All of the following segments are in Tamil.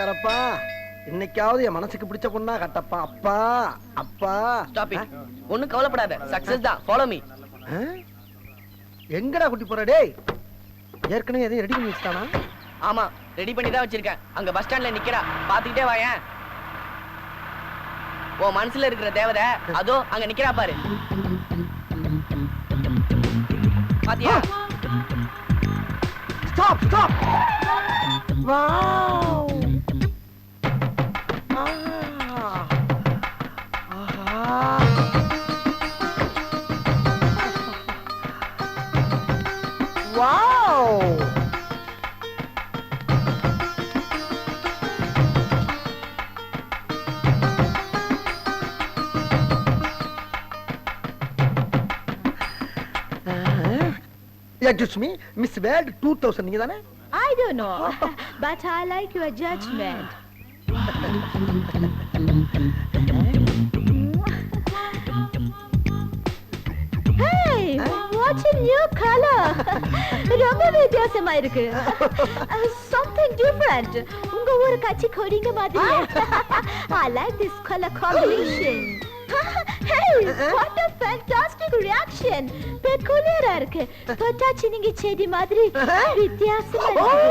கொலகாரப்பா, இன்னைக்காவது என் மனசுக்கு பிடிச்ச பொண்ணா கட்டப்பா. அப்பா அப்பா ஸ்டாப் இட். ஒண்ணும் கவலைப்படாத, சக்சஸ் தான். Follow me. எங்கடா கூட்டி போற டேய்? ஏற்கனவே எதையும் ரெடி பண்ணி வச்சுட்டானா? ஆமா, ரெடி பண்ணி தான் வச்சிருக்கேன். அங்க பஸ் ஸ்டாண்ட்ல நிக்கிறா, பாத்துக்கிட்டே வாயேன். உன் மனசுல இருக்கிற தேவதை அதோ அங்க நிக்கிறா பாரு. பாத்தியா? Stop stop. Wow. Wow! Excuse me, Miss World 2000 நீங்க தானே? I don't know, but I like your judgment. Hey, what a new color! ரொம்ப வித்தியாசமா இருக்கு. Something different. உங்க ஊர் கட்சி கொடிங்க மாதிரி. I like this color combination. Hey, what a fantastic reaction! பெக்குலியரா இருக்கு. தொட்டாச்சி நீங்க செடி மாதிரி வித்தியாசமா இருக்கு.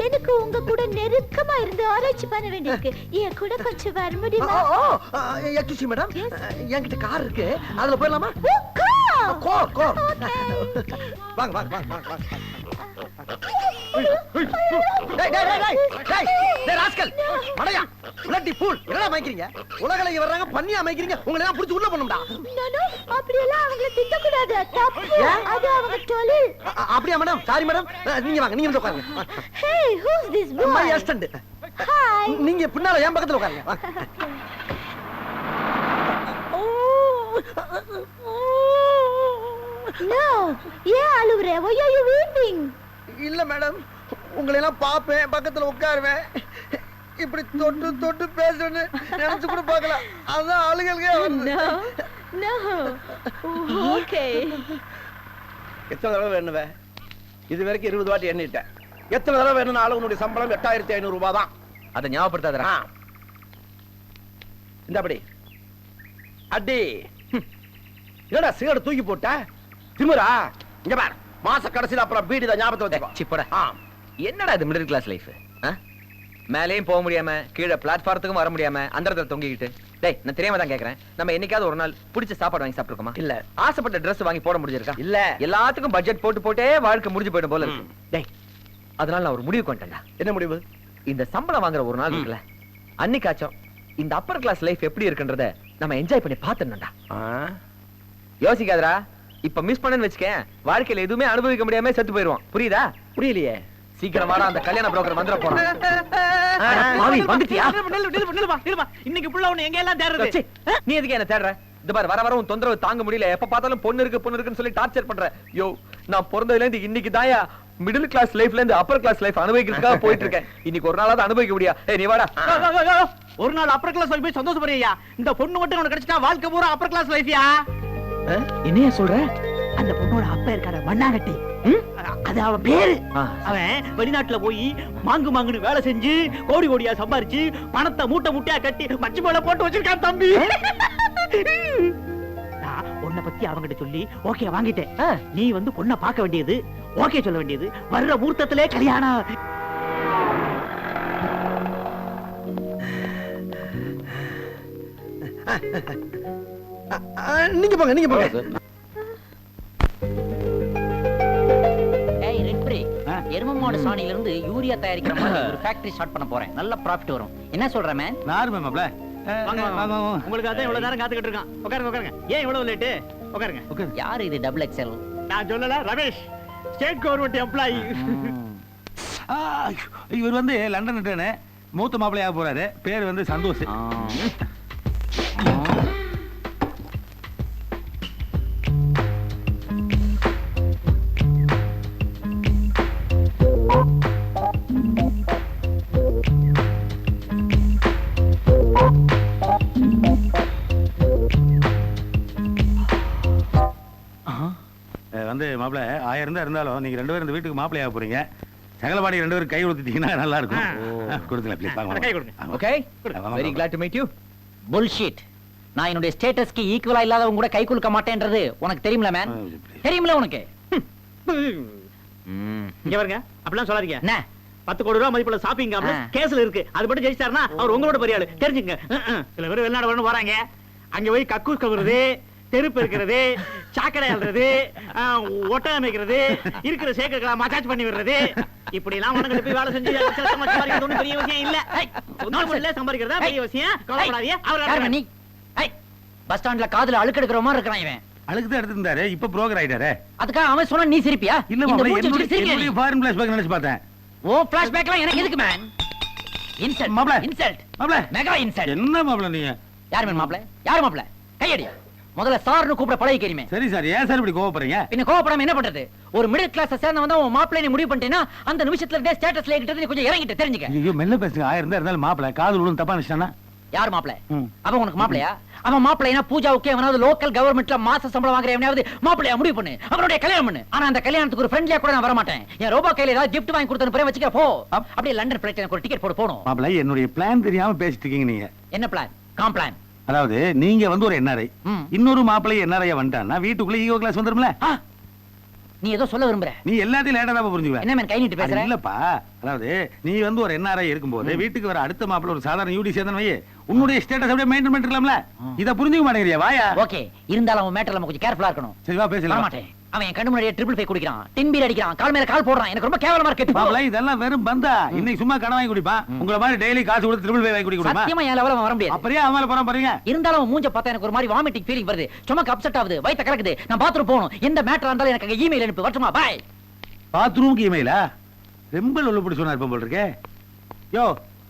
எனக்கு உங்க கூட நெருக்கமா இருந்து ஆராய்ச்சி பண்ண வேண்டியிருக்கு. என் கூட கொஞ்சம் வர முடியுமா? Excuse me madam, என்கிட்ட கார் இருக்கு, அதுல போயிடலாமா? கார். வாங்க வாங்க வாங்க வாங்க. டேய் டேய் டேய் டேய் டேய் ராஸ்கல் மடையா bloody fool, என்னடா மைக்கிறீங்க? உலகலைக்கு வர்றாங்க பண்ணியா மைக்கிறீங்க? உங்களை எல்லாம் புடிச்சு உள்ள போணும்டா. நானோ அப்படி எல்லாம் அவங்கள திட்ட கூடாது. தப்பு. அது அவங்க தொழில். அப்படியே மேடம், சாரி மேடம். நீங்க வாங்க, நீங்க வந்து உட்காருங்க. Hey, who's this boy? My assistant. Hi. நீங்க பின்னால என் பக்கத்துல உட்காருங்க. வாங்க. No, ஏன் அழுவுற? Why are you weeping? இல்ல மேடம், உங்களை எல்லாம் பாப்பேன், பக்கத்துல உட்காருவேன், இப்படி தொட்டு தொட்டு பேசணும்னு நினைச்சு கூட பார்க்கல. அதான் அழுகல்கே வருது. No. Okay. எத்தனை தடவை வேணுவே? இது வரைக்கும் 20 வாட்டி எண்ணிட்டேன். எத்தனை தடவை வேணும்னாலும் உன்னுடைய சம்பளம் 8500 ரூபாய் தான். அதை ஞாபகப்படுத்தாதடா. இந்த அப்படி அடி. என்னடா சிகரெட் தூக்கி போட்ட? திமிரா? இங்க பாரு, மாச கடைசில அப்புறம் பீடி தான் ஞாபகத்துல வச்சுக்கோ. சிப்படா. என்னடா இது மிடில் கிளாஸ் லைஃப்? மேலேயும் போக முடியாம, கீழே பிளாட்ஃபாரத்துக்கும் வர முடியாம, அந்த இடத்துல தொங்கிக்கிட்டு. டேய், நான் தெரியாம தான் கேக்குறேன். நம்ம என்னைக்காவது ஒரு நாள் பிடிச்ச சாப்பாடு வாங்கி சாப்பிட்டுருக்கோமா? இல்ல. ஆசைப்பட்ட Dress வாங்கி போட முடிஞ்சிருக்கா? இல்ல. எல்லாத்துக்கும் பட்ஜெட் போட்டு போட்டே வாழ்க்கை முடிஞ்சு போயிடும் போல இருக்கு. டேய், அதனால நான் ஒரு முடிவு கொண்டேன்டா. என்ன முடிவு? இந்த சம்பளம் வாங்குற ஒரு நாள் இருக்குல்ல, அன்னைக்காச்சும் இந்த அப்பர் கிளாஸ் லைஃப் எப்படி இருக்குன்றத நம்ம என்ஜாய் பண்ணி பாத்துடணும்டா. யோசிக்காதடா. இப்ப மிஸ் பண்ணன்னு வச்சுக்க, வாழ்க்கையில எதுவுமே அனுபவிக்க முடியாம செத்து போயிருவான். புரியுதா? புரியலையே. சீக்கிரம் வாடா, அந்த கல்யாண புரோக்கர் வந்துற போறான். மாவி வந்துட்டியா? இன்னைக்கு புள்ள உன்னை எங்க எல்லாம் தேடுறது? நீ எதுக்கு என்ன தேடுற? இந்த பாரு, வர வர உன் தொந்தரவு தாங்க முடியல. எப்ப பார்த்தாலும் பொண்ணு இருக்குன்னு சொல்லி டார்ச்சர் பண்ற. யோ, நான் பிறந்ததுல இருந்து இன்னைக்கு தாயா மிடில் கிளாஸ் லைஃப்ல இருந்து அப்பர் கிளாஸ் லைஃப் அனுபவிக்கிறதுக்காக போயிட்டு இருக்கேன். இன்னைக்கு ஒரு நாளாவது அனுபவிக்க முடியா? ஏய், நீ வாடா. ஒரு நாள் அப்பர் கிளாஸ் லைஃப் போய் சந்தோஷப்படுறியா? இந்த பொண்ணு மட்டும் உனக்கு கிடைச்சிட்டா வாழ்க்கை பூரா அப்பர் கிளாஸ் லைஃப்யா? என்னையா சொல்ற? அந்த பொண்ணோட அப்பா இருக்கார மண்ணாங்கட்டி, அது அவன் பேரு. அவன் வெளிநாட்டுல போய் மாங்குன்னு வேலை செஞ்சு கோடி கோடியா சம்பாரிச்சு பணத்தை மூட்டை மூட்டையா கட்டி மச்சு போல போட்டு வச்சிருக்கான் தம்பி. நான் உன்னை பத்தி அவங்கிட்ட சொல்லி ஓகே வாங்கிட்டேன். நீ வந்து பொண்ணை பார்க்க வேண்டியது, ஓகே சொல்ல வேண்டியது, வர்ற முகூர்த்தத்திலே கல்யாணம். நீங்க போங்க, நீங்க போங்க. ஏய் ரெட் பிரேக், எருமமாடு சாணில இருந்து யூரியா தயாரிக்கிற மாதிரி ஒரு ஃபேக்டரி ஸ்டார்ட் பண்ண போறேன். நல்ல ப்ராஃபிட் வரும். என்ன சொல்ற மேன்? நார்மல் மாப்ள. உங்களுக்கு அதான் இவ்வளவு நேரம் காத்துக்கிட்டு இருக்கான். உட்காருங்க உட்காருங்க. ஏன் இவ்வளவு லேட்? உட்காருங்க. யார் இது டபுள் எக்ஸ்எல்? நான் சொல்லல, ரமேஷ், ஸ்டேட் கவர்மெண்ட் எம்ப்ளாயி. இவர் வந்து லண்டன் ரிட்டர்னு மூத்த மாப்பிள்ளையாக போறாரு. பேர் வந்து சந்தோஷ். வந்து மாப்பிள்ள 1000 இருந்தாலும் நீங்க 2 பேரும் இந்த வீட்டுக்கு மாப்பிள்ளையாக போறீங்க. சகலபாடி 2 பேரும் கை கொடுத்துட்டீங்கன்னா நல்லா இருக்கும். கொடுத்துங்க ப்ளீஸ் வாங்க கை வாங்க. கொடுங்க. Okay very glad to meet you. Bullshit. நான் என்னுடைய ஸ்டேட்டஸ்க்கு ஈக்குவலா இல்லாதவங்க கூட கை குலுக்க மாட்டேன்றது உனக்கு தெரியுமில மேன்? தெரியுமில உனக்கு? இங்க பாருங்க, அப்படிலாம் சொல்லாதீங்க. என்ன 10 கோடி ரூபாய் மதிப்புள்ள ஷாப்பிங் காம்ப்ளெக்ஸ் கேஸ்ல இருக்கு. அது மட்டும் ஜெயிச்சாருன்னா அவர் உங்களோட பெரிய ஆளு தெரிஞ்சுங்க. சில பேர் வெளிநாடு வரணும் வராங்க. அங்க போய் கக்கூஸ் கவுறது, தெருப்பு இருக்கிறது, சாக்கடை அல்றது, ஒட்டகம் வைக்கிறது, இருக்கிற சேக்கெல்லாம் மசாஜ் பண்ணி விடுறது, இப்படி எல்லாம் உனக்கு போய் வேலை செஞ்சு சம்பாதிக்கிறது ஒண்ணும் பெரிய விஷயம் இல்ல. சம்பாதிக்கிறதா பெரிய விஷயம். கவலைப்படாதீங்க. யாருங்க நீ? பஸ் ஸ்டாண்ட்ல காதுல அழுக்கு எடுக்கிற மாதிரி இருக்கிறான் இவன். அழுக்கு தான் எடுத்துட்டாரு, இப்ப புரோக்கர் ஆயிட்டாரு. அதுக்காக அவன் சொன்னா நீ சிரிப்பியா? இல்ல இந்த மாப்ள, மூஞ்சி வச்சுட்டு சிரிக்கிறியா நீ? என்னுடைய ஃபாரின் ஃபிளாஷ்பேக் நினைச்சு பார்த்தேன். ஓ ஃபிளாஷ்பேக்லாம் எனக்கு எதுக்கு மேன்? இன்சல்ட் மாப்ள. இன்சல்ட் மாப்ள மெகா இன்சல்ட். என்ன மாப்ள நீங்க? யார் மேன் மாப்ள? யார் மாப்ள? கையடி. முதல்ல சார்னு கூப்பிட பழகிக்கிறீமே. சரி சார், ஏன் சார் இப்படி கோவப்படுறீங்க? பின்ன கோவப்படாம என்ன பண்றது? ஒரு மிடில் கிளாஸ் சேர்ந்த வந்தா உன் மாப்பிள்ளை நீ முடிவு பண்ணிட்டேன்னா அந்த நிமிஷத்துல இருந்தே ஸ்டேட்டஸ்ல ஏறிட்டு நீ கொஞ்சம் இறங்கிட்டு தெரிஞ்சுக்க. ஐயோ மெல்ல பேசுங்க. 1000 இருந்தாலும் மாப்ள காது விழுந்து தப்பா நினைச்சானா? யார் மாப்பிள்ளை? அவன் உனக்கு மாப்பிள்ளையா? அவன் மாப்பிள்ளைனா பூஜாவுக்கு எவனாவது லோக்கல் கவர்மெண்ட்ல மாச சம்பளம் வாங்குற எவனாவது மாப்பிள்ளையா முடிவு பண்ணு. அவனுடைய கல்யாணம் பண்ணு. ஆனா அந்த கல்யாணத்துக்கு ஒரு ஃப்ரெண்ட்லியா கூட நான் வர மாட்டேன். என் ரோபா கையில ஏதாவது gift வாங்கி கொடுத்தன பிறகு வச்சுக்க போ. அப்படியே லண்டன் ஃளைட்ல எனக்கு ஒரு டிக்கெட் போடு போணும். மாப்ள என்னுடைய பிளான் தெரியாம பேசிட்டு இருக்கீங்க நீங்க. என்ன பிளான்? காம்ப்ளான். அதாவது நீங்க வந்து ஒரு என்ஆர்ஐ, இன்னொரு மாப்பிள்ளை என்ஆர்ஐ வந்துட்டான்னா வீட்டுக்குள்ள ஈகோ கிளாஸ் வந்துரும்ல. நீ ஏதோ சொல்ல விரும்புற? நீ எல்லாத்தையும் லேட்டா தான் புரிஞ்சுக்குவ. என்ன மேன் கை நீட்டு பேசுற? இல்லப்பா, அதாவது நீ வந்து ஒரு என்ஆர்ஐ இருக்கும்போது வீட்டுக்கு வர அடுத்த மாப்பிள்ளை ஒரு சாதாரண யூடி சேர்ந்தன வை, உன்னுடைய ஸ்டேட்டஸ் அப்படியே மெயின்டைன் பண்ணிக்கலாம்ல. இத புரிஞ்சுக்க மாட்டேங்கறியா? வாயா. ஓகே, இருந்தாலும் அவன் மேட்டர்ல நம்ம கொஞ்சம் கேர்ஃபுல்லா இருக்கணும். சரி வா பேசலாம். மாட்டேன். அவன் என் கண்ணு முன்னாடியே ட்ரிபிள் 5 குடிக்கிறான், டின் பீர் அடிக்கிறான், கால் மேல கால் போடுறான். எனக்கு ரொம்ப கேவலமா இருக்கு. மாப்ள இதெல்லாம் வெறும் பந்தா. இன்னைக்கு சும்மா கடன் வாங்கி குடிப்பான். உங்கள மாதிரி டெய்லி காசு கொடுத்து ட்ரிபிள் 5 வாங்கி குடிக்குமா? சத்தியமா என் லெவல்ல வர முடியாது. அப்படியே அவமால போறான் பாருங்க. இருந்தாலும் அவன் மூஞ்ச பார்த்தா எனக்கு ஒரு மாதிரி வாமிட்டிங் ஃபீலிங் வருது. ஸ்டொமக் அப்செட் ஆகுது, வயித்த கலக்குது. நான் பாத்ரூம் போணும். எந்த மேட்டரா இருந்தாலும் எனக்கு இமெயில் அனுப்பு. வரட்டுமா? பை. பாத்ரூமுக்கு இமெயிலா? ரொம்ப லொல்லுபடி சொன்னா இருப்போம் போல இருக்கே. யோ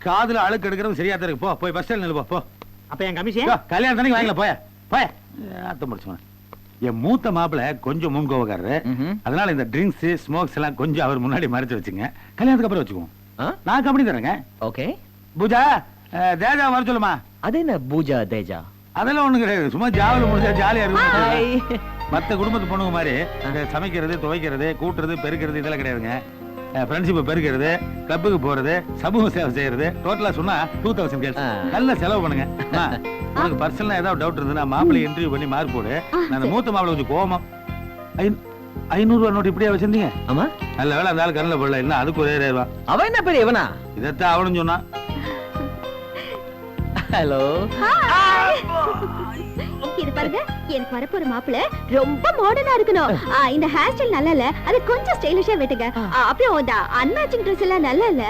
காதுல அழுக்கு எடுக்கிறவங்க சரியா தான் இருக்கு. போ போய் பஸ் ஸ்டாண்ட் நில்லு போ. அப்ப என் கமிஷன் கல்யாணம் தானே வாங்கல. போய போய அர்த்தம் முடிச்சுவேன். என் மூத்த மாப்பிள கொஞ்சம் முன்கோவக்காரரு. அதனால இந்த ட்ரிங்க்ஸ் ஸ்மோக்ஸ் எல்லாம் கொஞ்சம் அவர் முன்னாடி மறைச்சு வச்சுங்க. கல்யாணத்துக்கு அப்புறம் வச்சுக்குவோம். நான் கம்பெனி தரேங்க. ஓகே பூஜா, தேஜா வர சொல்லுமா. அது என்ன பூஜா தேஜா? அதெல்லாம் ஒண்ணு கிடையாது. சும்மா ஜாவல முடிஞ்சா ஜாலியா இருக்கும். மத்த குடும்பத்து பொண்ணுங்க மாதிரி சமைக்கிறது, துவைக்கிறது, கூட்டுறது, பெருக்கிறது இதெல்லாம் கிடையாதுங்க. ஃப்ரெண்ட்ஷிப்பை பெருக்கிறது, கிளப்புக்கு போறது, சமூக சேவை செய்யறது, டோட்டலா சொன்னா 2000 கேஸ். நல்ல செலவு பண்ணுங்க. உனக்கு பர்சனலா ஏதாவது டவுட் இருந்ததுன்னா மாப்பிள்ளை இன்டர்வியூ பண்ணி மார்க் போடு. நான் அந்த மூத்த மாப்பிள்ளை கொஞ்சம் கோவமா 500 ரூபாய் நோட்டு இப்படியா வச்சிருந்தீங்க? ஆமா. நல்ல வேலை அந்த ஆள் கண்ணில் போடல. இல்ல அதுக்கு ஒரு 1000 ரூபாய். அவன் என்ன பெரிய இவனா? இதத்தான் அவனும் சொன்னான். ஹலோ. இது பாருங்க, எனக்கு வரப்போற மாப்பிள்ள ரொம்ப மாடர்னா இருக்கணும். இந்த ஹேர் ஸ்டைல் நல்லா இல்ல, அது கொஞ்சம் ஸ்டைலிஷா வெட்டுங்க. அப்புறம் இந்த அன்மேட்சிங் Dress எல்லாம் நல்லா இல்ல,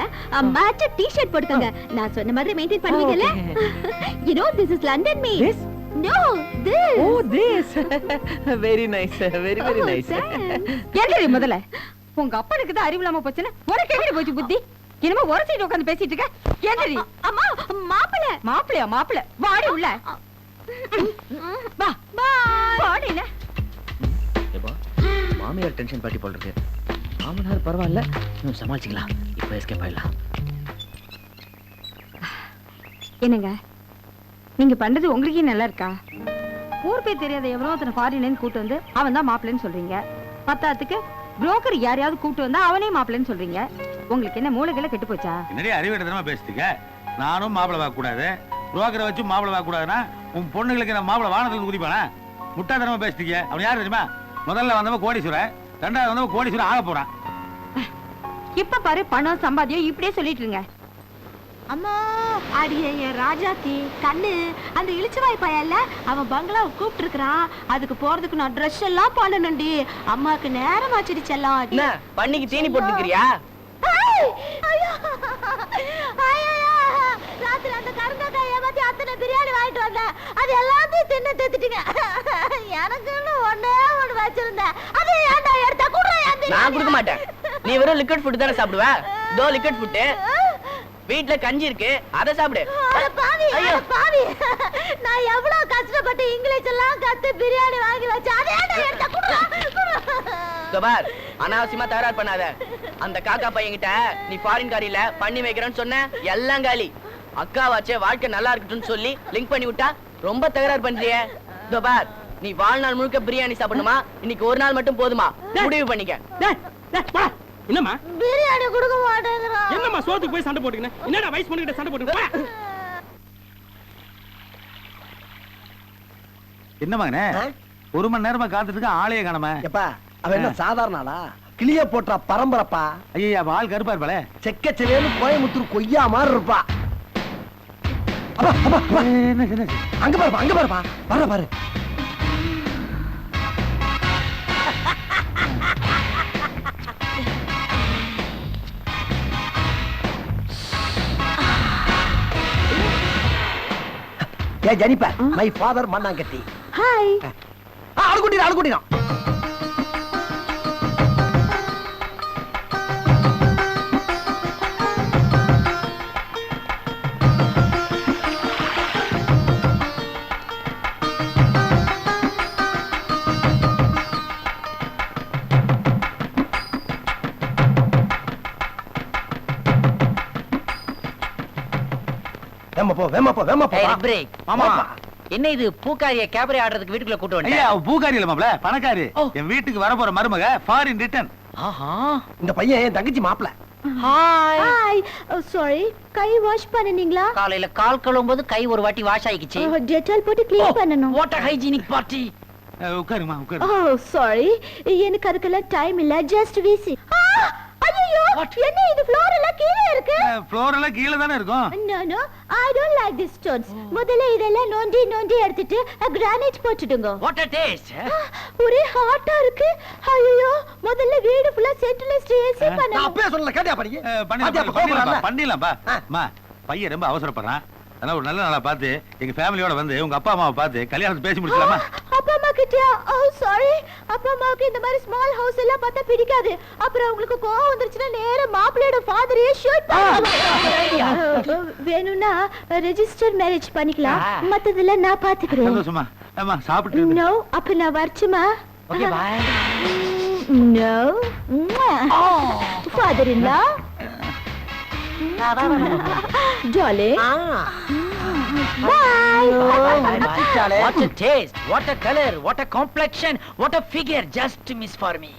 மேட்ச் டி-ஷர்ட் போடுங்க. நான் சொன்ன மாதிரி maintain பண்ணுவீங்கல? You know this is London me. This? No, this. Oh, this. Very nice. Very very nice. கேளுடி முதல்ல. உங்க அப்பனுக்கு தான் அறிவில்லாம போச்சுன்னா உனக்கு எப்படி போச்சு புத்தி? என்னமோ ஒரு சைடு உட்கார்ந்து பேசிட்டு இருக்க. கேளுடி. அம்மா, மாப்பிள்ள. மாப்பிளையா? வாடி உள்ள. வா வாடில. ஏப்பா மாமியார் டென்ஷன் பாட்டி போல இருக்கு. மாமனார் பரவாயில்ல, இன்னும் சமாளிச்சுக்கலாம். இப்போ எஸ்கேப் ஆயிடலாம். என்னங்க நீங்க பண்றது உங்களுக்கே நல்லா இருக்கா? ஊர் பேர் தெரியாத எவனோ ஒருத்தனை ஃபாரின்ல இருந்து கூட்டு வந்து அவன் தான் மாப்பிள்ளைன்னு சொல்றீங்க. பத்தாத்துக்கு புரோக்கர் யாரையாவது கூட்டு வந்தா அவனே மாப்பிள்ளைன்னு சொல்றீங்க. உங்களுக்கு என்ன மூளைகளை கெட்டு போச்சா? என்னடி அறிவிடத்தனமா பேசிட்டீங்க. நானும் மாப்பிள்ளை பார்க்க கூடாது, புரோக்கரை வச்சு மாப்பிள்ளை பார்க்க கூடாதுன்னா உன் பொண்ணுங்களுக்கு நான் மாப்பிள்ளை வானத்துல குதிப்பானா? முட்டாதனமா பேசிட்டீங்க. அவன் யாரு தெரியுமா? முதல்ல வந்தவன் கோடீஸ்வரன், ரெண்டாவது வந்தவன் கோடீஸ்வரன் ஆக போறான். இப்ப பாரு பணம் சம்பாதியம் இப்படியே சொல்லிட்டு இருங்க. அம்மா, அடியே என் ராஜாத்தி கண்ணு, அந்த இளிச்சவாய் பையன்ல அவன் பங்களாவை கூப்பிட்டு இருக்கிறான். அதுக்கு போறதுக்கு நான் ட்ரெஸ் எல்லாம் பண்ணணும்டி. அம்மாக்கு நேரம் ஆச்சிடுச்செல்லாம். என்ன பண்ணிக்கு தீனி போட்டுக்கிறியா? ராத்திரி அந்த கருங்காய் ஏமாத்தி அத்தனை பிரியாணி வாங்கிட்டு வந்தேன். அது எல்லாத்தையும் தின்னு தேத்திட்டீங்க. எனக்குன்னு ஒண்ணே ஒண்ணு வச்சிருந்தேன். அது ஏன்டா எடுத்தா கூட? நான் கொடுக்க மாட்டேன். நீ வெறும் லிக்விட் ஃபுட் தானே சாப்பிடுவ? தோ லிக்விட் ஃபுட். வீட்ல கஞ்சி இருக்கு, அத சாப்பிடு. பாவி, நான் எவ்வளவு கஷ்டப்பட்டு இங்கிலீஷ் எல்லாம் கத்து பிரியாணி வாங்கி வச்சேன். அது ஏன்டா எடுத்தா கூட? பார், அனாவசியமா தகராறு பண்ணாத. அந்த காக்கா பையன்கிட்ட நீ ஃபாரின் காரியில பண்ணி வைக்கிறேன்னு சொன்ன, எல்லாம் காலி. அக்காவாச்சே வாழ்க்கை நல்லா இருக்கட்டும்னு சொல்லி லிங்க் பண்ணி விட்டா ரொம்ப தகராறு பண்றியே. பார், நீ வாழ்நாள் முழுக்க பிரியாணி சாப்பிடணுமா? இன்னைக்கு ஒரு நாள் மட்டும் போதுமா? முடிவு பண்ணிக்க. என்னம்மா பிரியாணி கொடுக்க மாட்டேங்கிறான். என்னம்மா சோத்துக்கு போய் சண்டை போட்டுக்கின? என்னடா வயசு பொண்ணுகிட்ட சண்டை போட்டுக்கின? என்ன மகனே ஒரு மணி நேரமா காத்துட்டு இருக்க ஆளையே காணாம. எப்பா அவன் என்ன சாதாரண ஆளா? கிளிய போட்டா பரம்பரப்பா. ஐயா ஆள் கருப்பா இருப்பாளே. செக்கச்செவேன்னு கோயமுத்தூர் கொய்யா மாதிரி இருப்பா. அப்பா, அப்பா, அப்பா. அங்க பாருப்பா, அங்க பாருப்பா. வர பாரு. ஏ ஜனிப்பா, மை ஃபாதர் மண்ணாங்கட்டி. ஹாய். ஆளு கூட்டிடும். வேமா போ. மாமா என்ன இது பூக்காரிய கேபரே ஆடுறதுக்கு வீட்டுக்குள்ள கூட்டு ஐயா வந்து? அவ பூக்காரி இல்ல மாப்ள, பணக்காரி. ஓ. என் வீட்டுக்கு வர போற மருமக ஃபாரின் ரிட்டர்ன். ஆஹா. இந்த பையன் என் தங்கச்சி மாப்பிள. ஹாய். ஹாய். சாரி. கை வாஷ் பண்ணீங்களா? காலையில கால் கழுவும்போது கை ஒரு வாட்டி வாஷ் ஆயிடுச்சு. டெட்டால் போட்டு க்ளீன் பண்ணனும். What a hygienic party. உட்காருமா உட்காரு. ஓ சாரி. எனக்கு அதுக்கெல்லாம் டைம் இல்ல. ஜஸ்ட் விசி. ஐயோ என்ன இது ஃப்ளோர் எல்லாம் கீழே இருக்கு? ஃப்ளோர் எல்லாம் கீழ தானே இருக்கும். No, I don't like these stones. முதல்ல இதெல்லாம் நோண்டி எடுத்துட்டு கிரானைட் போட்டுடுங்க. What a taste. ஒரே ஹாட்டா இருக்கு. ஐயோ முதல்ல வீடு ஃபுல்லா சென்ட்ரலைஸ்ட் ஏசி நான் பண்ணனும். அப்பவே சொல்லல, கேட்டியா படிங்க? பண்ணிடலாம்ப்பா. அம்மா பையன் ரொம்ப அவசரப்படுறான். அதனால ஒரு நல்ல நாளா பார்த்து எங்க ஃபேமிலியோட வந்து உங்க அப்பா அம்மாவை பார்த்து கல்யாணத்தை பேசி முடிச்சலாமா? அப்பா அம்மா கிட்டயா? ஓ சாரி. அப்பா அம்மாவுக்கு இந்த மாதிரி ஸ்மால் ஹவுஸ் எல்லாம் பார்த்தா பிடிக்காது. அப்புறம் உங்களுக்கு கோவம் வந்துருச்சுன்னா நேரா மாப்பிள்ளையோட ஃபாதரையே ஷூட் பண்ணுவாங்க. வேணும்னா ரெஜிஸ்டர் மேரேஜ் பண்ணிக்கலாம். மத்ததெல்லாம் நான் பாத்துக்கிறேன். சந்தோஷமா? அம்மா சாப்பிட்டு இரு. நோ, அப்ப நான் வரச்சுமா? Okay, bye. No. Father in law. Darling. Bye. What a taste, what a color, what a complexion, what a figure, just miss for me.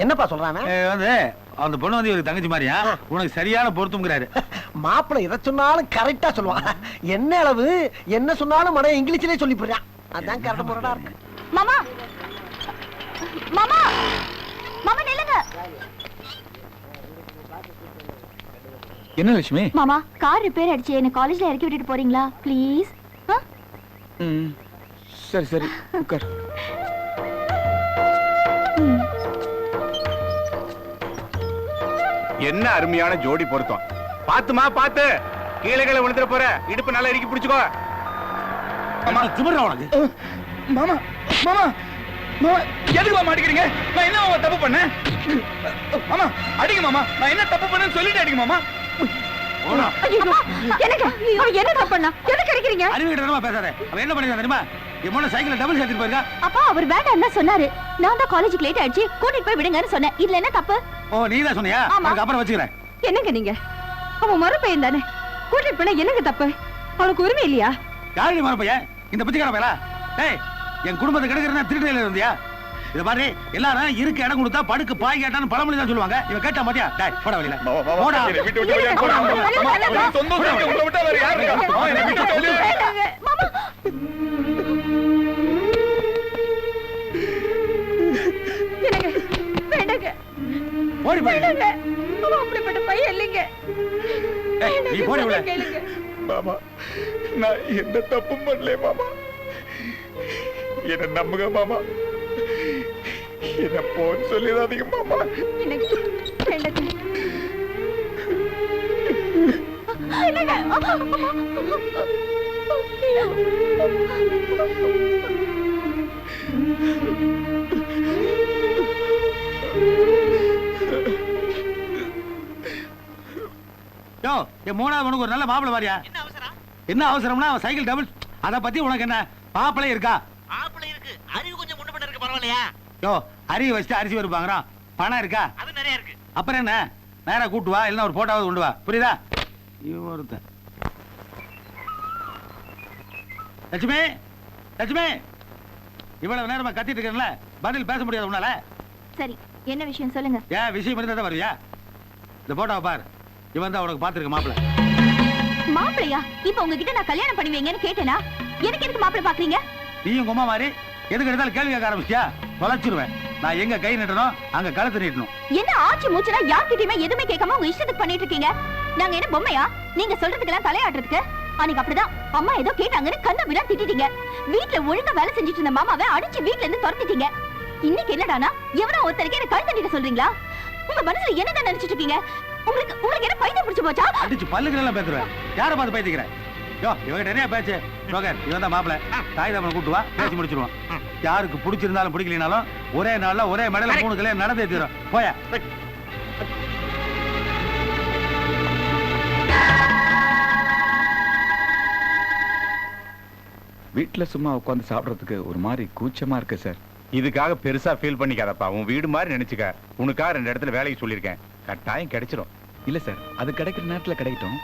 என்னப்பா சொல்றானே? வந்து அந்த பொண்ணு வந்து இவருக்கு தங்கச்சி மாதிரியா, உனக்கு சரியான பொருத்தம்ங்கிறாரு. மாப்பிள்ளை எதை சொன்னாலும் கரெக்டா சொல்லுவான். என்ன அளவு என்ன சொன்னாலும் மன இங்கிலீஷ்லயே சொல்லி போறான். அதான் கரெக்ட் முரடா இருக்கு. மாமா. மாமா. மாமா நில்லுங்க. என்ன லட்சுமி? மாமா கார் ரிப்பேர் ஆயிடுச்சு. என்ன காலேஜ்ல இறக்கி விட்டுட்டு போறீங்களா ப்ளீஸ்? சரி உட்கார். என்ன அருமையான ஜோடி பொருத்தம். பாத்துமா பாத்து, கீழே விழுந்துற போற. இடுப்பு நல்லா இறுக்கி பிடிச்சுக்கோ. திமிரா உனக்கு? மாமா மாமா மாமா எதுக்கு மாட்டிக்கிறீங்க? நான் என்ன மாமா தப்பு பண்ணேன்? மாமா அடிங்க மாமா. நான் என்ன தப்பு பண்ணேன்னு சொல்லிட்டு அடிங்க மாமா. என்ன தப்பு பண்ணா? எதுக்கு அடிக்கிறீங்க? அறிவிக்கிட்டமா பேசாத. அவ என்ன பண்ணிருக்கா தெரியுமா? என் பொண்ணு சைக்கிள்ல டபுள் சேர்த்து போயிருக்கா. அப்பா அவர் வேண்டாம்னு சொன்னாரு. நான் தான் காலேஜுக்கு லேட் ஆயிடுச்சு, கூட்டிட்டு போய் விடுங்கன்னு சொன்னேன். இதுல என்ன தப்பு? ஓ நீதான் சொன்னியா? அதுக்கு அப்புறம் வச்சுக்கிறேன். என்னங்க நீங்க? அவன் மறு பையன் தானே, கூட்டிட்டு போனா என்னங்க தப்பு? அவனுக்கு உரிமை இல்லையா? யாரு மறு பையன்? இந்த பிச்சைக்கார பையலா? டேய் என் குடும்பத்தை கெடுக்கிறேன்னா திருட்டு இருந்தியா? இத பாரு, எல்லாரும் இருக்க இடம் கொடுத்தா படுக்கு பாய் கேட்டான்னு பழமொழி தான் சொல்லுவாங்க. இவன் கேட்டா மாட்டியா? டேய் போடா வெளியில. போடா. விட்டு விட்டு வெளியே போடா. மாமா சொந்தம் உங்களை விட்டா வேற யாரு இருக்கா? என்ன விட்டு வெளியே. வேண்டாங்க. ஓடி போய். அவன் அப்படிப்பட்ட பையன் இல்லைங்க. நீ போடி உள்ள. மாமா நான் எந்த தப்பும் பண்ணல மாமா. என்ன நம்புங்க மாமா. என்ன போன்னு சொல்லிடாதீங்க மாமா. எனக்கு வேண்டாங்க. யோ என் மூணாவது உனக்கு ஒரு நல்ல மாப்பிளை பாரியா? என்ன அவசரம்னா அவன் சைக்கிள் டபுள். அத பத்தி உனக்கு என்ன? மாப்பிளை இருக்கா? ஆப்பிள இருக்கு, அறிவு கொஞ்சம் முன்ன பண்ண இருக்கு, பரவாயில்லையா? யோ அரிசி வச்சுட்டு அரிசி வருப்பாங்கிறான். பணம் இருக்கா? அது நிறைய இருக்கு. அப்புறம் என்ன? நேரா கூட்டு வா, இல்லைன்னா ஒரு போட்டாவது கொண்டு வா. புரியுதா? ஒருத்தன் லட்சுமி, லட்சுமி, இவ்வளவு நேரமா கத்திட்டு இருக்கேன்ல, பதில் பேச முடியாது உன்னால? சரி, என்ன விஷயம் சொல்லுங்க. ஏன் விஷயம் இருந்தா தான் வருவியா? இந்த போட்டோவை பாரு. இவன் தான் உனக்கு பாத்துருக்க மாப்பிள்ளை. மாப்பிள்ளையா? இப்ப உங்ககிட்ட நான் கல்யாணம் பண்ணுவீங்கன்னு கேட்டேனா? எனக்கு எதுக்கு மாப்பிள்ளை பாக்குறீங்க? நீயும் கும்மா மாதிரி எதுக்கு எடுத்தாலும் கேள்வி கேட்க ஆரம்பிச்சியா? தொலைச்சிருவேன். நான் எங்க கை நீட்டணும் அங்க கழுத்து நீட்டணும். என்ன ஆச்சு மூச்சுனா யார்கிட்டயுமே எதுவுமே கேட்காம உங்க இஷ்டத்துக்கு பண்ணிட்டு இருக்கீங்க. நாங்க என்ன பொம்மையா? நீங்க சொல்றதுக்கெல்லாம் தலையாட்டுறதுக்கு? அன்னைக்கு அப்படிதான் அம்மா ஏதோ கேட்டாங்கன்னு கண்ண விடா திட்டிட்டீங்க. வீட்டுல ஒழுங்கா வேலை செஞ்சுட்டு இருந்த மாமாவை அடிச்சு வீட்டுல இருந்து துரத்திட்டீங்க. இன்னைக்கு என்னடானா எவனோ ஒருத்தருக்கு என்ன கழுத்து நீட்ட சொல்றீங்களா? உங்க மனசுல என்னதான் நினைச்சிட்டு இருக்கீங்க? உங்களுக்கு என்ன பைத்தியம் பிடிச்சு போச்சா? அடிச்சு பல்லுக்கு எல்லாம் பேத்துருவேன். யாரை பார்த்து பைத்திக்கிறேன்? யோ இவங்கிட்ட என்ன பேச்சு? ரோகர் இவன் தான் மாப்பிள்ளை. தாய் தப்பனை கூட்டு வா, பேசி முடிச்சிருவான். யாருக்கு பிடிச்சிருந்தாலும் பிடிக்கலனாலும் ஒரே நாள்ல ஒரே மேடையில 3 கல்யாணம் நடந்தே தீரும். போயா. வீட்டுல சும்மா உட்காந்து சாப்பிடறதுக்கு ஒரு மாதிரி கூச்சமா இருக்கு சார். இதுக்காக பெருசா ஃபீல் பண்ணிக்காதப்பா. உன் வீடு மாதிரி நினைச்சுக்க. உனக்காக 2 இடத்துல வேலைக்கு சொல்லியிருக்கேன். கட்டாயம் கிடைச்சிரும். இல்ல சார், அது கிடைக்கிற நேரத்துல கிடைக்கட்டும்.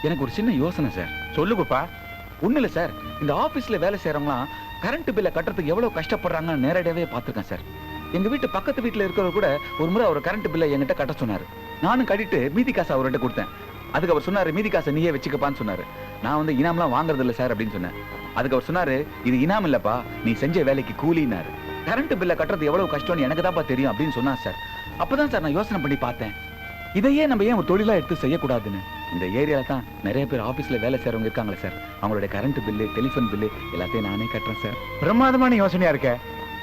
எனக்கு ஒரு சின்ன யோசனை சார். சொல்லுப்பா. ஒண்ணு இல்ல சார், இந்த ஆபீஸ்ல வேலை செய்யறவங்களாம் கரண்ட் பில்லை கட்டுறதுக்கு எவ்வளவு கஷ்டப்படுறாங்கன்னு நேரடியாவே பார்த்திருக்கேன் சார். எங்க வீட்டு பக்கத்து வீட்டுல இருக்கிறவர் கூட ஒரு முறை அவர் கரண்ட் பில்லை என்கிட்ட கட்ட சொன்னாரு. நானும் கட்டிட்டு மீதி காசு அவர்கிட்ட கொடுத்தேன். அதுக்கு அவர் சொன்னாரு, மீதி காசை நீயே வச்சுக்கப்பான்னு சொன்னாரு. நான் வந்து இனாம்லாம் வாங்குறது இல்ல சார் அப்படின்னு சொன்னேன். அதுக்கு அவர் சொன்னாரு, இது இனாம் இல்லப்பா, நீ செஞ்ச வேலைக்கு கூலினாரு. கரண்ட் பில்லை கட்டுறது எவ்வளவு கஷ்டம்னு எனக்கு தான்ப்பா தெரியும் அப்படின்னு சொன்னா சார். அப்பதான் சார் நான் யோசனை பண்ணி பார்த்தேன், இதையே நம்ம ஏன் ஒரு தொழிலா எடுத்து செய்யக்கூடாதுன்னு. இந்த ஏரியால தான் நிறைய பேர் ஆபீஸ்ல வேலை செய்யறவங்க இருக்காங்களே சார். அவங்களுடைய கரண்ட் பில்லு, டெலிபோன் பில்லு எல்லாத்தையும் நானே கட்டுறேன் சார். பிரமாதமான யோசனையா இருக்க.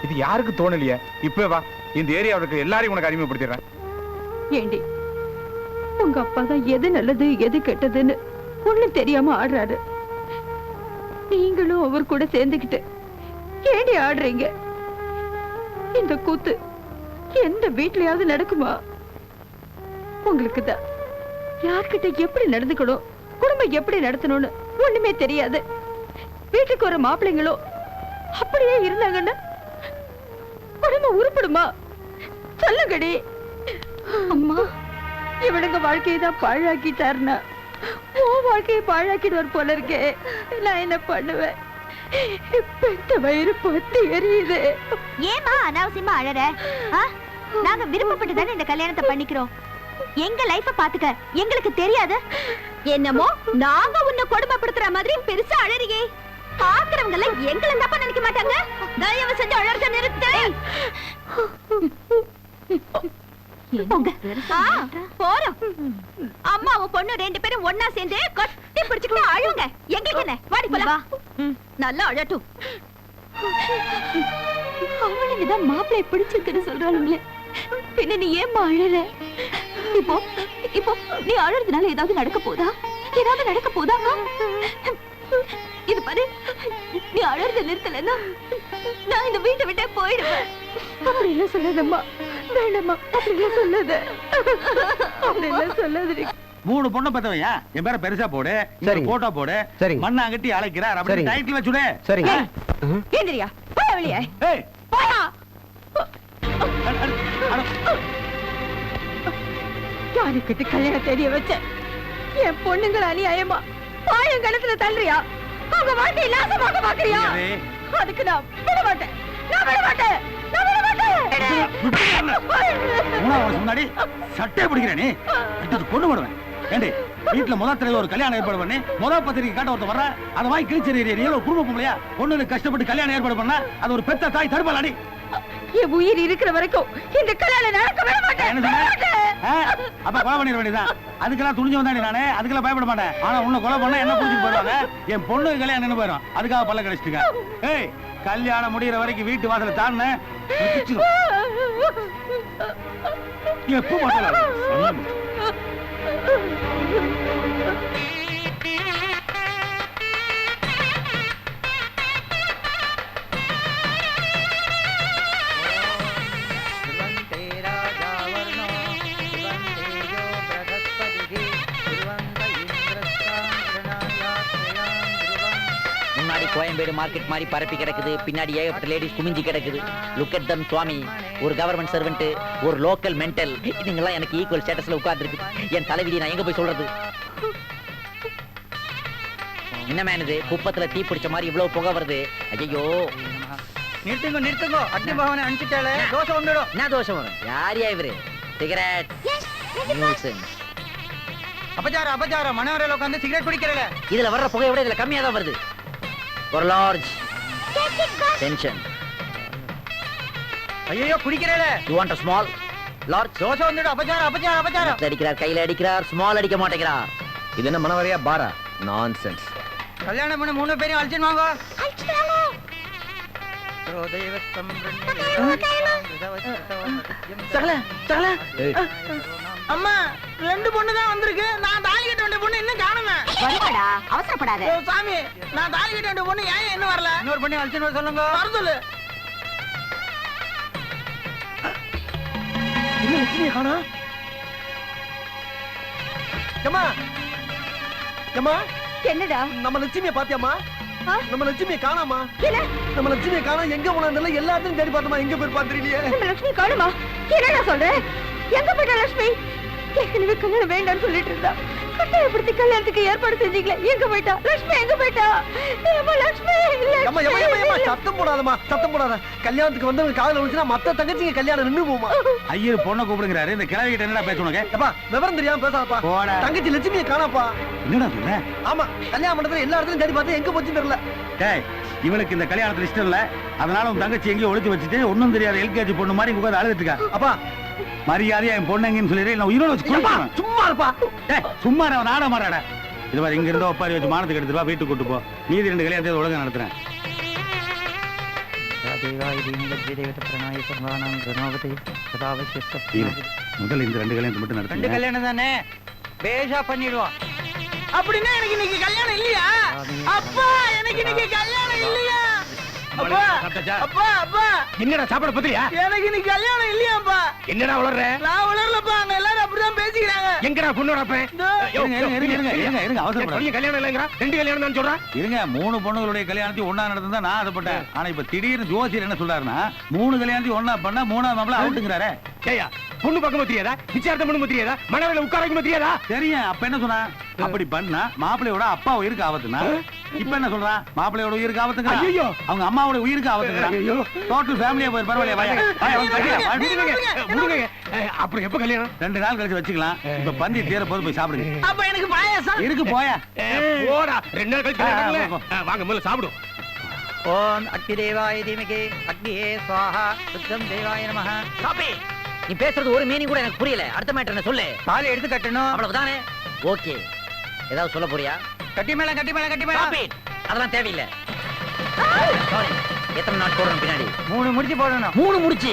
இது யாருக்கு தோணலையே? இப்ப வா, இந்த ஏரியாவுக்கு எல்லாரையும் உனக்கு அறிமுகப்படுத்திடுறேன். ஏண்டி உங்க அப்பா தான் எது நல்லது எது கெட்டதுன்னு ஒண்ணும் தெரியாம ஆடுறாரு. நீங்களும் அவர் கூட சேர்ந்துக்கிட்டு ஏண்டி ஆடுறீங்க? இந்த கூத்து எந்த வீட்லயாவது நடக்குமா? உங்களுக்கு தான் யார்கிட்ட எப்படி நடந்துக்கணும், குடும்பம் எப்படி நடத்தணும்னு ஒண்ணுமே தெரியாது. வீட்டுக்கு ஒரு மாப்பிள்ளைங்களோ அப்படியே இருந்தாங்கன்னா குடும்பம் உருப்படுமா? சொல்லுங்கடி. அம்மா, இவனுங்க வாழ்க்கையை தான் பாழாக்கிட்டாருன்னா உன் வாழ்க்கையை பாழாக்கிடுவார் போல இருக்கே. நான் என்ன பண்ணுவேன்? பெத்த வயிறு பத்தி எரியுது. ஏமா அனாவசியமா அழற? நாங்க விருப்பப்பட்டு தானே இந்த கல்யாணத்தை பண்ணிக்கிறோம். எங்க லைஃப பாத்துக்க எங்களுக்கு தெரியாது. என்னமோ நாங்க உன்னை கொடுமைப்படுத்துற மாதிரி பெருசா அழறியே. பாக்குறவங்க எல்லாம் எங்களை தப்பா நினைக்க மாட்டாங்க. தயவு செஞ்சு அழறத நிறுத்து. போறோம். அம்மாவும் பொண்ணு 2 பேரும் ஒன்னா சேர்ந்து கட்டி பிடிச்சுக்கிட்டு அழுவுங்க. எங்களுக்கு என்ன? வாடி போலாம். நல்லா அழட்டும். அவனுக்கு தான் மாப்பிள்ளை பிடிச்சிருக்குன்னு சொல்றாளுங்களே, பின்ன நீ ஏம்மா அழற? இப்போ இப்போ நீ அழறதுனால ஏதாவது நடக்க போதா? ஏதாவது நடக்க போதா? இது பாரு, நீ அழறத நிறுத்தலன்னா நான் இந்த வீட்டை விட்டே போயிடுவேன். அப்படி எல்லாம் சொல்லாதம்மா, வேண்டாம்மா, அப்படி எல்லாம் சொல்லாத, அப்படி எல்லாம் சொல்லாதடி. 3 பொண்ணை பத்தவையா? என் பேரை பெருசா போடு, போட்டோ போடு, மண்ணாங்கட்டி அழைக்கிறார் அப்படி டைட்டில் வச்சுடு. சரிங்க. ஏந்திரியா, போயா வெளியே. ஏய் போயா. யாருக்கிட்ட கல்யாணம் தெரிய வச்ச என் பொண்ணுங்களை அநியாயமா பாயம் கணத்துல தள்ளுறியா? அவங்க வாழ்க்கையை நாசமாக்க பாக்குறியா? அதுக்கு நான் விட மாட்டேன், நான் விட மாட்டேன், நான் விட மாட்டேன். முன்னாடி சட்டை பிடிக்கிறேன், நீ அடிச்சு கொண்டு வருவேன். ஏண்டி வீட்டுல முதல் தடவை ஒரு கல்யாணம் ஏற்பாடு பண்ணி முதல் பத்திரிக்கை காட்ட ஒருத்த வர்ற, அதை வாங்கி கிழிச்செறிய. நீ குடும்ப பொம்பளையா? பொண்ணுக்கு கஷ்டப்பட்டு கல்யாணம் ஏற்பாடு பண்ணா அது ஒரு பெத்த தாய் தடுப்பாளாடி. என் உயிர் இருக்கிற வரைக்கும் இந்த கல்யாணம் நடக்க விட மாட்டேன். அப்ப கொலை பண்ணிட வேண்டியதான். அதுக்கெல்லாம் துணிஞ்சு வந்தாடி நானே, அதுக்கெல்லாம் பயப்பட மாட்டேன். ஆனா உன்னை கொலை பண்ணா என்ன புடிச்சிட்டு போயிடுவாங்க. என் பொண்ணுக்கு கல்யாணம் நின்று போயிடும், அதுக்காக பல்ல கிடைச்சிட்டுங்க. ஏய், கல்யாணம் முடிகிற வரைக்கும் வீட்டு வாசல தாண்ட எப்ப மாட்டலாம். முன்னாடி கோயம்பேடு மார்க்கெட் மாதிரி பரப்பி கிடக்குது, பின்னாடி ஏகப்பட்ட லேடிஸ் குமிஞ்சி கிடக்குது. லுக் அட் தம் சுவாமி. ஒரு கவர்மெண்ட் சர்வெண்ட், ஒரு லோக்கல் மென்டல், நீங்கெல்லாம் எனக்கு ஈக்குவல் ஸ்டேட்டஸ்ல உட்கார்ந்துருக்கு. என் தலைவிதி நான் எங்க போய் சொல்றது? என்ன மேனது, குப்பத்துல தீ பிடிச்ச மாதிரி இவ்வளவு புகை வருது. ஐயோ, நிறுத்துங்க நிறுத்துங்க அக்னி பகவானை அனுப்பிச்சாலே தோசை வந்துடும். என்ன தோஷம் வரும்? யாரியா இவரு? சிகரெட் அபச்சாரம் அபச்சாரம். மனவரையில உட்காந்து சிகரெட் குடிக்கிறல. இதுல வர்ற புகையை விட இதுல கம்மியா தான் வருது. ஒரு லார்ஜ் டென்ஷன். ஐயோ குடிக்கிறல. You want a small large? Dosa வந்துடும். அபச்சாரம் அபச்சாரம் அபச்சாரம். அடிக்கிறார், கையில அடிக்கிறார், ஸ்மால் அடிக்க மாட்டேங்கிறார். இது என்ன மனவரையா பாரா? நான்சென்ஸ். கல்யாணம் பண்ண 3 பேரையும் அழைச்சிட்டு வாங்க. சகல சகல அம்மா 2 பொண்ணு தான் வந்திருக்கு. நான் தாலி கட்ட வேண்டிய பொண்ணு இன்னும் காணுமே. வருவாடா, அவசரப்படாத. சாமி நான் தாலி கட்ட வேண்டிய பொண்ணு ஏன் இன்னும் வரல? இன்னொரு பொண்ணு அழைச்சிட்டு வர சொல்லுங்க. வர சொல்லு. என்ன லட்சுமியை காணா? ஏம்மா ஏம்மா என்னடா? நம்ம லட்சுமியை பாத்தியாமா? நம்ம லட்சுமியை காணாமா? என்ன? நம்ம லட்சுமியை காணா. எங்க போனா எல்லாத்தையும் தேடி பார்த்தோமா, எங்க போய் பாத்துறீங்க? நம்ம லட்சுமி காணுமா? என்னடா சொல்ற? எங்க போயிட்டா லட்சுமி? ஏற்கனவே கல்யாணம் வேண்டாம்னு சொல்லிட்டு இருந்தா. கட்டாயப்படுத்தி கல்யாணத்துக்கு ஏற்பாடு செஞ்சீங்களே, எங்க போயிட்டா லட்சுமி? எங்க போயிட்டா? ஏம்மா லட்சுமி ஏம்மா ஏம்மா ஏம்மா சத்தம் போடாதம்மா, சத்தம் போடாத. கல்யாணத்துக்கு வந்தவங்க காதுல விழுந்துச்சுன்னா மத்த தங்கச்சிங்க கல்யாணம் நின்னு போமா. ஐயர் பொண்ணை கூப்பிடுங்கிறாரு. இந்த கிழவி கிட்ட என்னடா பேச உனக்கு? ஏப்பா விவரம் தெரியாம பேசாதப்பா. போடா. தங்கச்சி லட்சுமியை காணாப்பா. என்னடா சொல்ற? ஆமா, கல்யாண மண்டபத்துல எல்லா இடத்துலயும் தேடி பார்த்து எங்க போச்சுன்னு தெரியல. டேய், இவளுக்கு இந்த கல்யாணத்துல இஷ்டம் இல்ல. அதனால உன் தங்கச்சி எங்கேயோ ஒளிச்சு வச்சுட்டு ஒண்ணும் தெரியாத எல்கேஜி பொண்ணு மாதிரி உட்கார்ந்து அழுதுட்டு இருக்கா. அப்பா மரியாதையா என் பொண்ணுங்கன்னு சொல்லிடு, நான் உயிரோட வச்சு குளிப்பான். சும்மா இருப்பா. டேய், சும்மா நான் நாட மாறாடா. இது மாதிரி இங்க இருந்தோ ஒப்பாரி வச்சு மானத்துக்கு எடுத்துட்டு வா, வீட்டுக்கு கூட்டு போ. மீதி 2 கல்யாணத்தை ஒழுங்கா நடத்துறேன். முதல்ல இந்த 2 கல்யாணத்தை மட்டும் 2 நடத்துங்க. கல்யாணம் தானே, பேஷா பண்ணிடுவோம். அப்படின்னா எனக்கு இன்னைக்கு கல்யாணம் இல்லையா? அப்பா எனக்கு இன்னைக்கு கல்யாணம் இல்லையா? அப்பா அப்பா அப்பா என்னடா சாப்பாடு பத்திரியா? எனக்கு இன்னைக்கு கல்யாணம் இல்லையாப்பா. என்னடா வளர்ற? நான் உணரலப்பா, அங்க எல்லாரும் அப்படிதான் பேசிக்கிறாங்க. எங்கடா பொண்ணோட அப்ப? இருங்க அவசரப்படாதீங்க. கல்யாணம் இல்லங்கறா, 2 கல்யாணம் தான் சொல்றா. இருங்க, 3 பொண்ணுகளுடைய கல்யாணத்தை ஒண்ணா நடந்தா நான் அதப்பட்டேன். ஆனா இப்ப திடீர்னு ஜோசியர் என்ன சொல்றாருன்னா 3 கல்யாணத்தை ஒண்ணா பண்ணா 3ஆவது மாப்பிள அவுட்டுங்கறாரே. ஏய்யா, பொண்ணு பக்கம் பத்திரியாதா? நிச்சயார்த்தம் பண்ணு பத்திரியாதா? மணவரையில உட்கார வைக்க பத்திரியாதா? தெரியும். அப்ப என்ன சொன்னா? அப்படி பண்ணா மாப்பிளையோட அப்பா உயிருக்கு ஆபத்துனா. இப்ப என்ன சொல்றா? மாப்பிளையோட உயிருக்கு ஆபத்துங்க. ஐயோ, அவங்க அம்மாவோட உயிருக்கு ஆபத்துங்க. ஐயோ, டோட்டல் ஃபேமிலியா போய் பரவாயில்லையா? அப்புறம் எப்ப கல்யாணம்? 2 நாள் கழிச்சு வச்சுக்கலாம். இப்ப பந்தி தீர போது போய் சாப்பிடுங்க. அப்ப எனக்கு பாயாசம் இருக்கு, போயா. போடா, 2 நாள் கழிச்சு வாங்க, முதல்ல சாப்பிடும். ஓம் அக்னி தேவாய தீமகி அக்னியே ஸ்வாஹா சுத்தம் தேவாய நமஹ. காப்பி. நீ பேசுறது ஒரு மீனிங் கூட எனக்கு புரியல. அடுத்த மேட்டர் என்ன சொல்லு. தாலி எடுத்து கட்டணும். அவ்வளவுதானே? ஓகே. ஏதாவது சொல்ல போறியா? கட்டி மேல கட்டி மேல கட்டி மேல. காப்பி. அதெல்லாம் தேவையில்லை. சாரி. எத்தனை நாட் போடணும் பின்னாடி? 3 முடிச்சு போடணும். 3 முடிச்சு.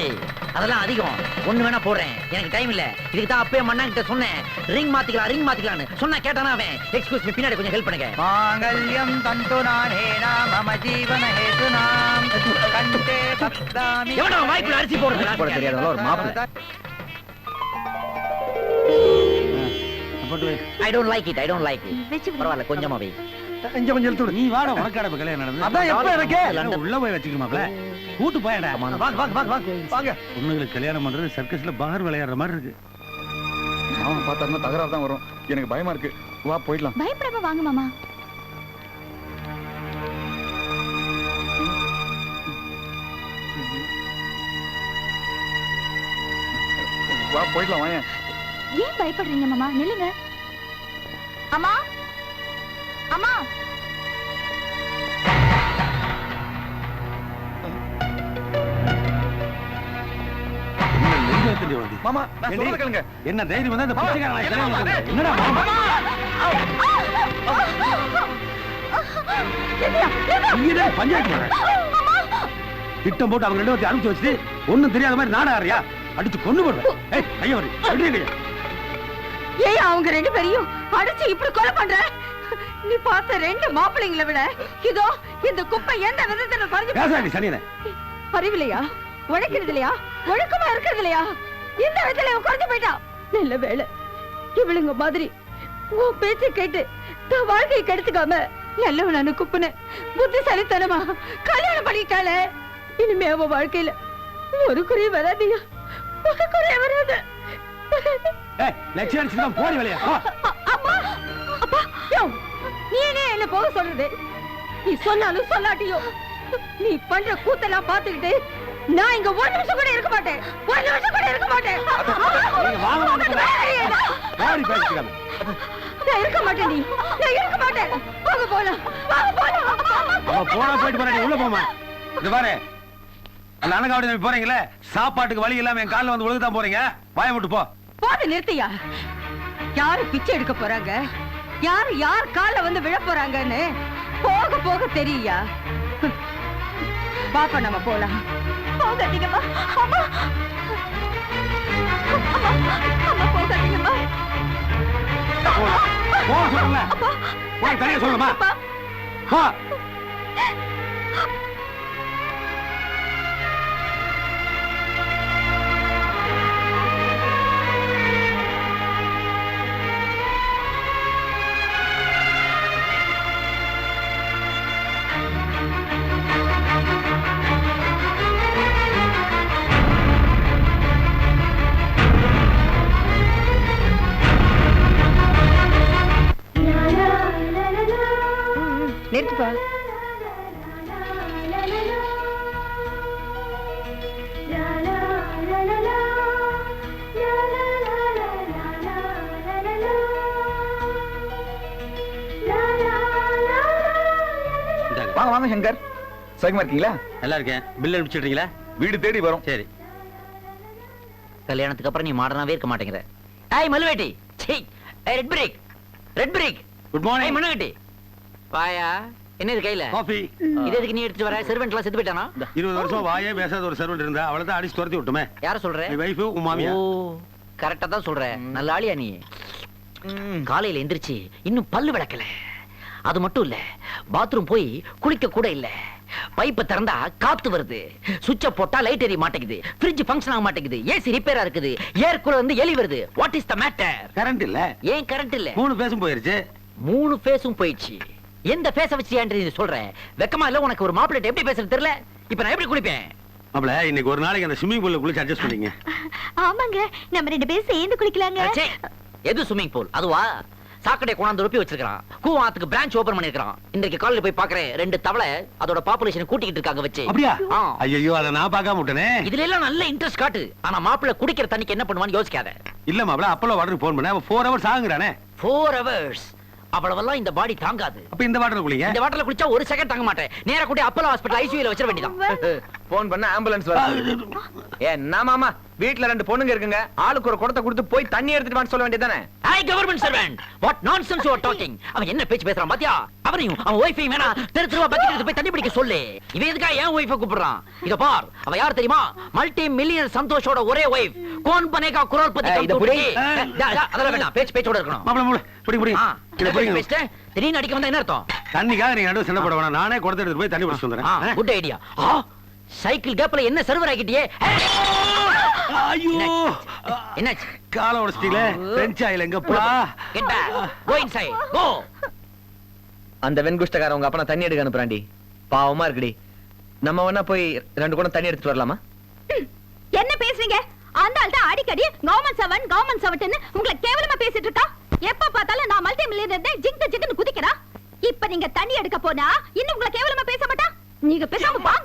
அதெல்லாம் அதிகம். 1 வேணா போடுறேன். எனக்கு டைம் இல்ல. இதுக்கு தான் அப்பவே மண்ணா கிட்ட சொன்னேன். ரிங் மாத்திக்கலாம்னு. சொன்னா கேட்டானா அவன். எக்ஸ்கியூஸ் மீ, பின்னாடி கொஞ்சம் ஹெல்ப் பண்ணுங்க. மாங்கல்யம் தந்து நானேனா மம ஜீவன ஹேதுனாம் கண்டே பக்தாமி. எவனோ வாய்க்குள்ள அரிசி போடுறது போட தெரியாதவள ஒரு மாப்பிள்ளை. I don't like it. பரவாயில்ல, கொஞ்சமா வை. இங்க கொஞ்சம் எடுத்து விடு. நீ வாடா, உனக்காட இப்ப கல்யாணம் நடந்தது. அதான் எப்ப எனக்கு உள்ள போய் வச்சுக்கமாப்ல. கூட்டு போயடா. வாங்க வாங்க வாங்க வாங்க வாங்க. பொண்ணுங்களுக்கு கல்யாணம் பண்றது சர்க்கஸ்ல பார் விளையாடுற மாதிரி இருக்கு. அவன் பார்த்தாருன்னா தகராறு தான் வரும். எனக்கு பயமா இருக்கு. வா போயிடலாம். பயப்படாம வாங்க மாமா. வா போயிடலாம். வாங்க. ஏன் பயப்படுறீங்க மாமா? நில்லுங்க. அம்மா அம்மா மாமா நான் சொல்றத கேளுங்க. என்ன தைரியம் வந்தா இந்த பிச்சைக்காரன் கல்யாணம் பண்றது? என்னடா மாமா? நீங்க பஞ்சாயத்து போற திட்டம் போட்டு அவங்க 2 பேரும் அனுப்பிச்சு வச்சுட்டு ஒண்ணும் தெரியாத மாதிரி நாடாறியா? அடிச்சு கொண்டு போடுவேன். ஏய் ஐயா வரி அடிங்க. ஏய் அவங்க 2 பேரையும் அடிச்சு இப்படி கொலை பண்ற? நீ பார்த்த 2 மாப்பிள்ளைங்களை விட இதோ இந்த குப்பை எந்த விதத்துல குறைஞ்சு பேசாடி சனியனே. அறிவில்லையா? உழைக்கிறது இல்லையா? ஒழுக்கமா இருக்கிறது இல்லையா? இந்த விதத்துல இவன் குறைஞ்சு போயிட்டா. நல்ல வேலை இவளுங்க மாதிரி உன் பேச்சை கேட்டு தான் வாழ்க்கையை கெடுத்துக்காம நல்லவனான குப்புன புத்திசாலித்தனமா கல்யாணம் பண்ணிட்டாலே. இனிமே அவ வாழ்க்கையில ஒரு குறை வராதியா, ஒரு குறை வராது. ஏய் லட்சியம் சிதம் போடி வெளிய போ. அம்மா அப்பா யோ நீ என்ன போக சொல்றது? நீ சொன்னாலும் சொல்லாட்டியோ நீ பண்ற கூத்தெல்லாம் பாத்துக்கிட்டு நான் இங்க ஒரு நிமிஷம் கூட இருக்க மாட்டேன். ஒரு நிமிஷம் கூட இருக்க மாட்டேன். நீங்க வாங்க வாடி பேசிக்கலாம். நான் இருக்க மாட்டேன். நான் இருக்க மாட்டேன். வாங்க போலாம். வாங்க போலாம். அவ போனா போயிட்டு போறா, நீ உள்ள போமா. இது பாரு, அந்த அனகாவடி நம்பி போறீங்களே, சாப்பாட்டுக்கு வழி இல்லாம என் காலில் வந்து விழுக தான் போறீங்க. வாயை விட்டு போ. போது நிறுத்தியா. யாரு பிச்சை எடுக்க போறாங்க, யார் கால்ல வந்து விழ போறாங்கன்னு போக போக தெரியா. பாப்பா நம்ம போலாம். போகாதீங்கம்மா. அம்மா அம்மா போகாதீங்கம்மா. போ சொல்லுங்க. போய் தனியா சொல்லுமா. போ. நிறுத்துப்பா. வாங்க வாங்க சங்கர், சௌக்கியமா இருக்கீங்களா? நல்லா இருக்கேன். பில் அனுப்பிச்சிடுறீங்களா? வீடு தேடி வரும். சரி. கல்யாணத்துக்கு அப்புறம் நீ மாடர்னாவே இருக்க மாட்டேங்கிற. ஏய் மல்லுவேட்டி, சீ, red break, red break. Good ஏய் மார்னிங். மண்ணகட்டி, வாயா. என்ன இது கையில? காஃபி. இது எதுக்கு நீ எடுத்து வர? செர்வெண்ட்லாம் செத்து போயிட்டானா? 20 வருஷம் வாயே பேசாத ஒரு சர்வெண்ட் இருந்தா அவளை தான் அடிச்சு துரத்தி விட்டுமே. யார சொல்ற? என் வைஃப், உன் மாமியா. ஓ, கரெக்டா தான் சொல்ற. நல்ல ஆளியா நீ. காலையில எந்திரிச்சு இன்னும் பல்லு விளக்கல. அது மட்டும் இல்ல, பாத்ரூம் போய் குளிக்க கூட இல்ல. பைப்பை திறந்தா காத்து வருது, சுவிட்ச போட்டா லைட் எரிய மாட்டேங்குது, ஃப்ரிட்ஜ் ஃபங்க்ஷன் ஆக மாட்டேங்குது, ஏசி ரிப்பேரா இருக்குது, ஏர் கூலர் வந்து எலி வருது. What is the matter? Current இல்ல. ஏன் கரண்ட் இல்ல? 3 பேசும் போயிருச்சு. 3 ஃபேஸும் போயிடுச்சு. எந்த ஃபேஸ வச்சு நீ சொல்ற? வெக்கமா இல்ல உனக்கு? ஒரு மாப்பிள்ளை எப்படி பேசுறது தெரியல. இப்ப நான் எப்படி குளிப்பேன்? அப்பல இன்னைக்கு ஒரு நாளைக்கு அந்த ஸ்விமிங் பூல்ல குளிச்சு அட்ஜஸ்ட் பண்ணீங்க. ஆமாங்க, நம்ம 2 பேரும் சேர்ந்து குளிக்கலாங்க. ச்சே, எது ஸ்விமிங் பூல்? அதுவா? சாக்கடை கொண்டாந்து ரொப்பி வச்சிருக்கான். கூவாத்துக்கு பிரான்ச் ஓபன் பண்ணிருக்கான். இன்றைக்கு காலையில போய் பாக்குறேன், 2 தவளை அதோட பாப்புலேஷன் கூட்டிக்கிட்டு இருக்காங்க வச்சு. அப்படியா? ஆ. ஐயோ, அத நான் பார்க்காம விட்டனே. இதுல எல்லாம் நல்ல இன்ட்ரெஸ்ட் காட்டு. ஆனா மாப்பிள்ளை குடிக்கிற தண்ணிக்கு என்ன பண்ணுவான்னு யோசிக்காத. இல்ல மாப்ள, அப்போலோ வாட்டருக்கு போன் பண்ண 4 ஹவர்ஸ் ஆகுறானே. 4 ஹவர்ஸ் அவ்வளவெல்லாம் இந்த பாடி தாங்காது. அப்ப இந்த வாட்டர் குளிங்க. இந்த வாட்டர்ல குளிச்சா 1 செகண்ட் தாங்க மாட்டேன். நேரா கூட்டி அப்போலோ ஹாஸ்பிடல் ஐசியூல வச்சிர வேண்டியதான். போன் பண்ண ஆம்புலன்ஸ் வருது. என்ன மாமா, வீட்ல 2 பொண்ணுங்க இருக்குங்க, ஆளுக்கு ஒரு குடத்தை கொடுத்து போய் தண்ணி எடுத்துட்டு வான்னு சொல்ல வேண்டியதானே? ஐ government servant, what nonsense you are talking. அவன் என்ன பேச்சு பேசுறான் பாத்தியா? அவனையும் அவன் வைஃபையும் வேணா தெருவா பக்கெட் எடுத்து போய் தண்ணி பிடிக்க சொல்லு. இவன் எதுக்கா என் வைஃபை கூப்பிடுறான்? இத பார், அவ யார் தெரியுமா? மல்டி மில்லியன் சந்தோஷோட ஒரே வைஃப். கோன் பனேகா குரோர்பதி இத புடி. அதெல்லாம் வேணாம், பேச்சோட இருக்கணும். மாப்ள மாப்ள, புடி புடி. இத புடிங்க. பேசிட்டு திடீர்னு அடிக்க வந்தா என்ன அர்த்தம்? தண்ணிக்காக நீங்க நடுவு சண்டை போட வேணாம். நானே குடத்தை எடுத்து போய் தண்ணி பிடிச்சு வந்துறேன். Good idea. சைக்கிள் கேப்ல என்ன சர்வர் ஆகிட்டியே. ஐயோ, என்னாச்சு? கால உடைச்சிட்டீங்களே. பிரெஞ்ச் ஆயில் எங்கப்பா? கெட் பேக், கோ இன்சைட், கோ. அந்த வெண்குஷ்டக்கார உங்க அப்பா தண்ணி எடுக்க அனுப்புறாண்டி. பாவமா இருக்குடி. நம்ம வேணா போய் 2 குடம் தண்ணி எடுத்துட்டு வரலாமா? என்ன பேசுறீங்க? அந்த ஆள் தான் அடிக்கடி கவர்மெண்ட் சவன் உங்களை கேவலமா பேசிட்டு இருக்கா. எப்ப பார்த்தாலும் நான் மல்டி மில்லியனர் ஜிங்கு ஜிங்குன்னு குதிக்கிறா. இப்ப நீங்க தண்ணி எடுக்க போனா இன்னும் உங்களை கேவலமா பேச மாட்டா. நீங்க பேசாம வாங்க.